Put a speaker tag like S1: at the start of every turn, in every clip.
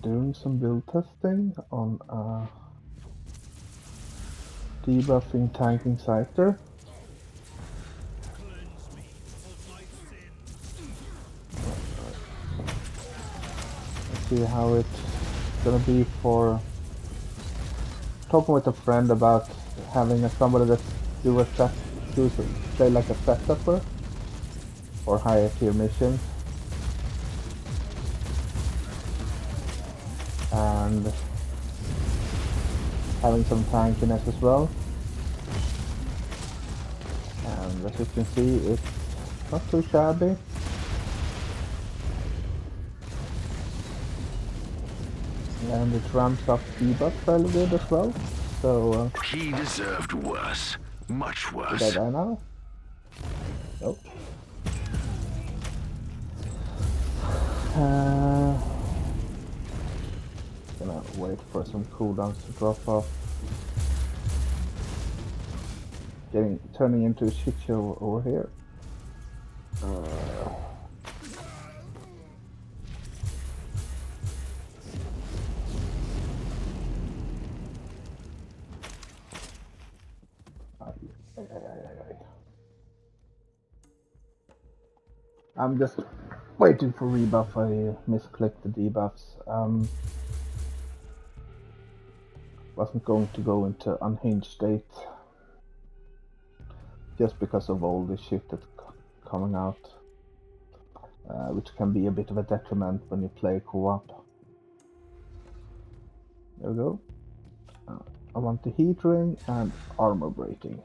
S1: doing some build testing on debuffing tanking Psyker. Let's see how it's gonna be for talking with a friend about having somebody that play like a setupper or higher tier missions, and having some tankiness as well. And as you can see, it's not too shabby. And it ramps up debuff fairly good as well. So
S2: he deserved worse, much worse.
S1: Did I die now? Nope. Gonna wait for some cooldowns to drop off. Turning into a shit show over here. I'm just waiting for rebuff. I misclicked the debuffs. Wasn't going to go into unhinged state just because of all the shit that's coming out, which can be a bit of a detriment when you play co-op. There we go. I want the heat ring and armor breaking.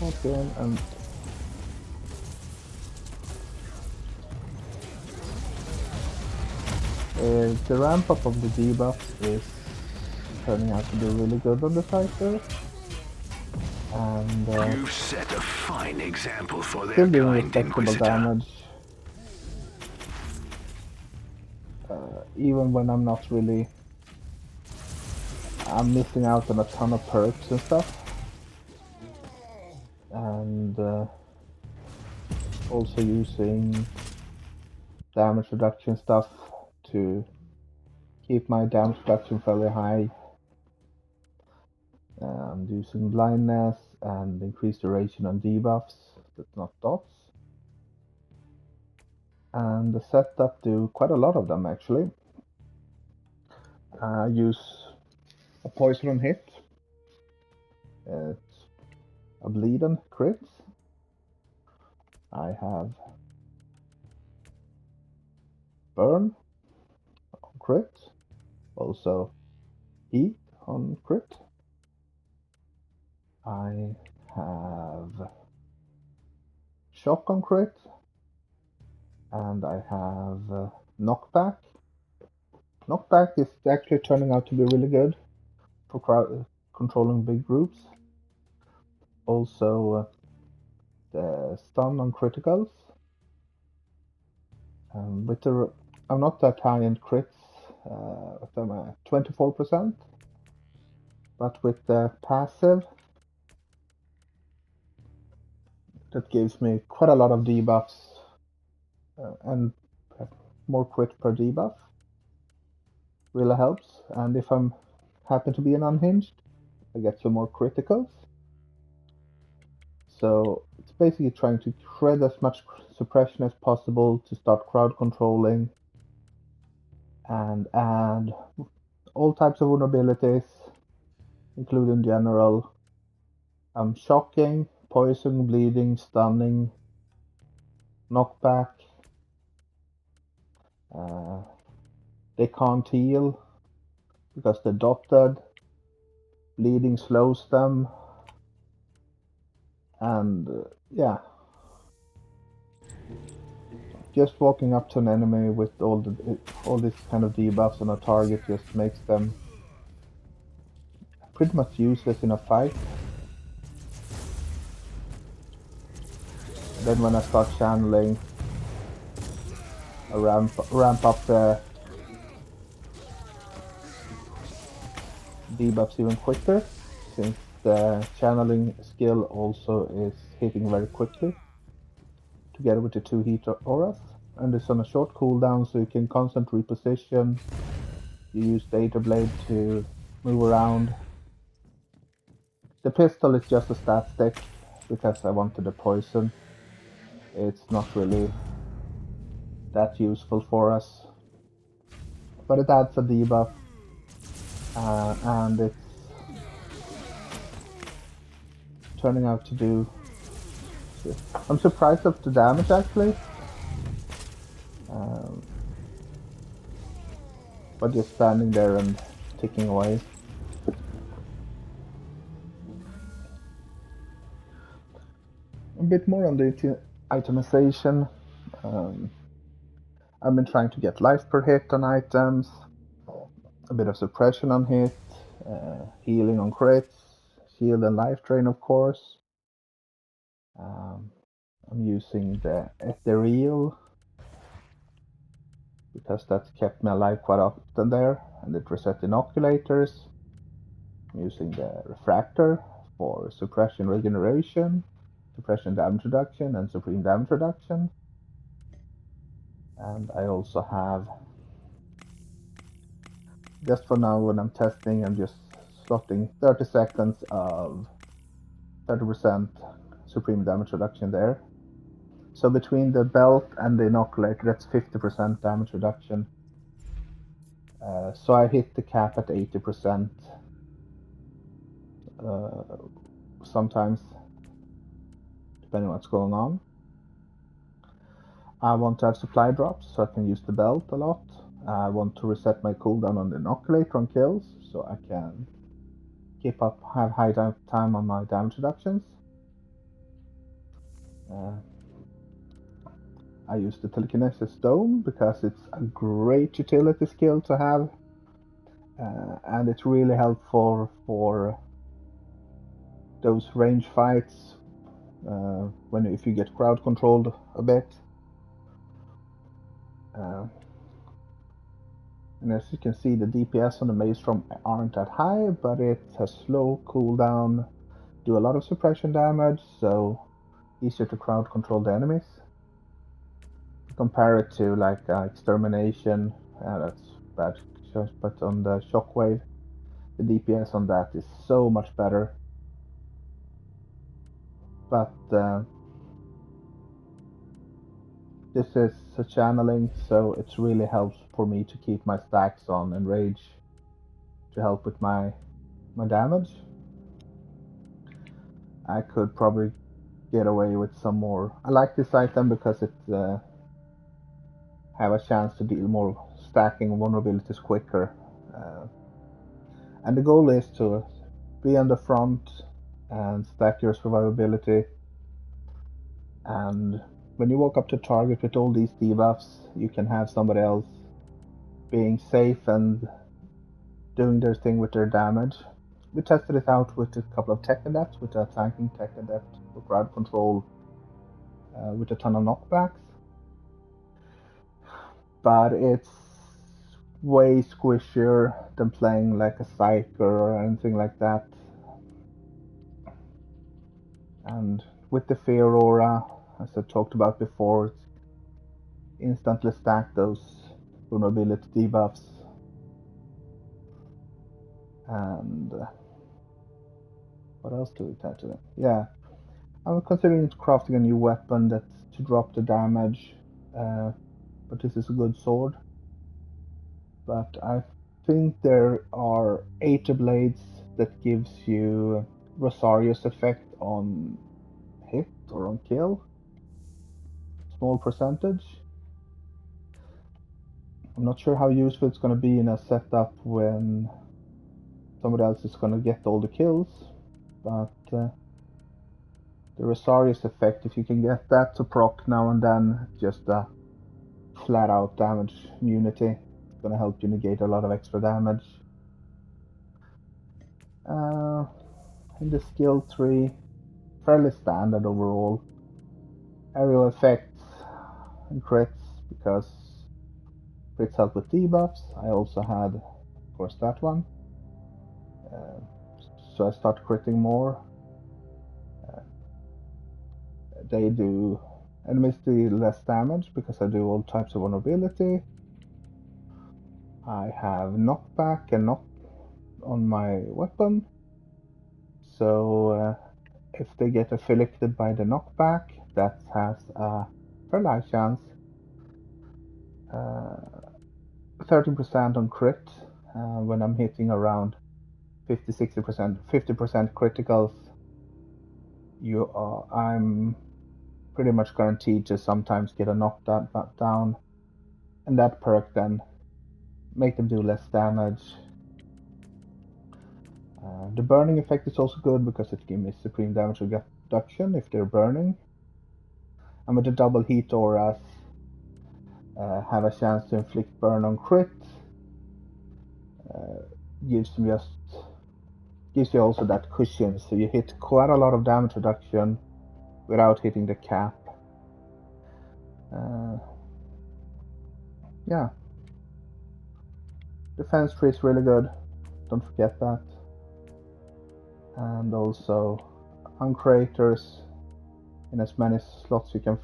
S1: Okay, and the ramp up of the debuff is turning out to be really good on the Psyker. And
S2: you've set a fine example for their
S1: still doing
S2: kind,
S1: respectable
S2: Inquisitor.
S1: damage. Even when I'm not really... I'm missing out on a ton of perks and stuff. And also using damage reduction stuff to keep my damage reduction fairly high. And using blindness and increased duration on debuffs, that's not dots. And the setup do quite a lot of them actually. I use a poison on hit. It's a bleed on crits. I have burn on crit. Also heat on crit. I have shock on crit. And I have knockback. Knockback is actually turning out to be really good for controlling big groups. Also the stun on criticals. I'm not that high in crits, I'm at 24%, but with the passive, that gives me quite a lot of debuffs and more crit per debuff. Really helps. And if I'm happen to be an unhinged, I get some more criticals. So it's basically trying to shred as much suppression as possible to start crowd controlling and add all types of vulnerabilities, including general shocking, poison, bleeding, stunning, knockback. They can't heal because they're dotted. Bleeding slows them. And yeah, just walking up to an enemy with all this kind of debuffs on a target just makes them pretty much useless in a fight. Then when I start channeling, I ramp up the debuffs even quicker, since the channeling skill also is hitting very quickly together with the 2 heat auras, and it's on a short cooldown, so you can constant reposition. You use Data Blade to move around. The pistol is just a stat stick because I wanted the poison. It's not really that useful for us, but it adds a debuff, and it's turning out to do. I'm surprised of the damage actually, but just standing there and ticking away. A bit more on the itemization. I've been trying to get life per hit on items, a bit of suppression on hit, healing on crits, shield and life drain, of course. I'm using the ethereal because that's kept me alive quite often there, and it reset inoculators. I'm using the refractor for suppression regeneration, suppression damage reduction, and supreme damage reduction. And I also have, just for now when I'm testing, I'm just slotting 30 seconds of 30% supreme damage reduction there. So between the belt and the inoculator, that's 50% damage reduction. So I hit the cap at 80%. Sometimes, depending on what's going on. I want to have supply drops, so I can use the belt a lot. I want to reset my cooldown on the inoculator on kills, so I can have high time on my damage reductions. I use the telekinesis dome because it's a great utility skill to have, and it's really helpful for those range fights if you get crowd controlled a bit. And as you can see, the DPS on the Maelstrom aren't that high, but it has slow cooldown, do a lot of suppression damage, so easier to crowd control the enemies. Compare it to like extermination, that's bad, but on the shockwave, the DPS on that is so much better. But this is a channeling, so it really helps for me to keep my stacks on Enrage to help with my damage. I could probably get away with some more. I like this item because it have a chance to deal more stacking vulnerabilities quicker. And the goal is to be on the front and stack your survivability. And when you walk up to target with all these debuffs, you can have somebody else being safe and doing their thing with their damage. We tested it out with a couple of tech adepts, with a tanking tech adept for crowd control with a ton of knockbacks. But it's way squishier than playing like a Psyker or anything like that. And with the Fear Aura, as I talked about before, it's instantly stack those vulnerability debuffs. And what else do we add to that? Yeah, I'm considering crafting a new weapon that's to drop the damage, but this is a good sword. But I think there are 8 blades that gives you Rosario's effect on hit or on kill. Small percentage. I'm not sure how useful it's going to be in a setup when somebody else is going to get all the kills, but the Rosario's effect, if you can get that to proc now and then, just a flat out damage immunity, it's going to help you negate a lot of extra damage. In the skill tree, fairly standard overall. Aerial effects and crits, because crits help with debuffs. I also had, of course, that one. So I start critting more. They do enemies do less damage because I do all types of vulnerability. I have knockback and knock on my weapon. So if they get afflicted by the knockback, that has a very high chance. 13% on crit when I'm hitting around 50-60%, 50% criticals. I'm pretty much guaranteed to sometimes get a knockdown down, and that perk then make them do less damage. The burning effect is also good because it gives me supreme damage reduction if they're burning. And with the double heat auras, have a chance to inflict burn on crit. Gives you also that cushion, so you hit quite a lot of damage reduction without hitting the cap. Yeah. Defense tree is really good, don't forget that. And also uncreators in as many slots you can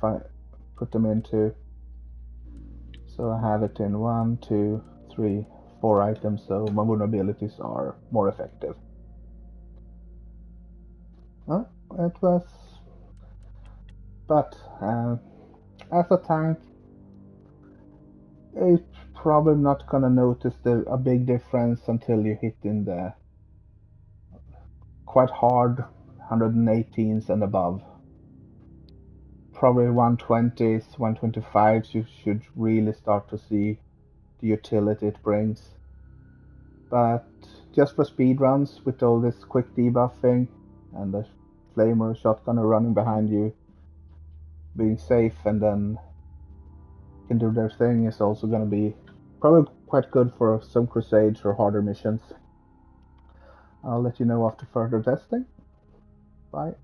S1: put them into. So I have it in 1, 2, 3, 4 items, so my vulnerabilities are more effective. It was... But as a tank, it's probably not gonna notice a big difference until you hit in the quite hard 118s and above. Probably 120s, 125s, you should really start to see the utility it brings. But just for speedruns, with all this quick debuffing and the flamer shotgunner running behind you, being safe and then can do their thing is also going to be probably quite good for some crusades or harder missions. I'll let you know after further testing. Bye.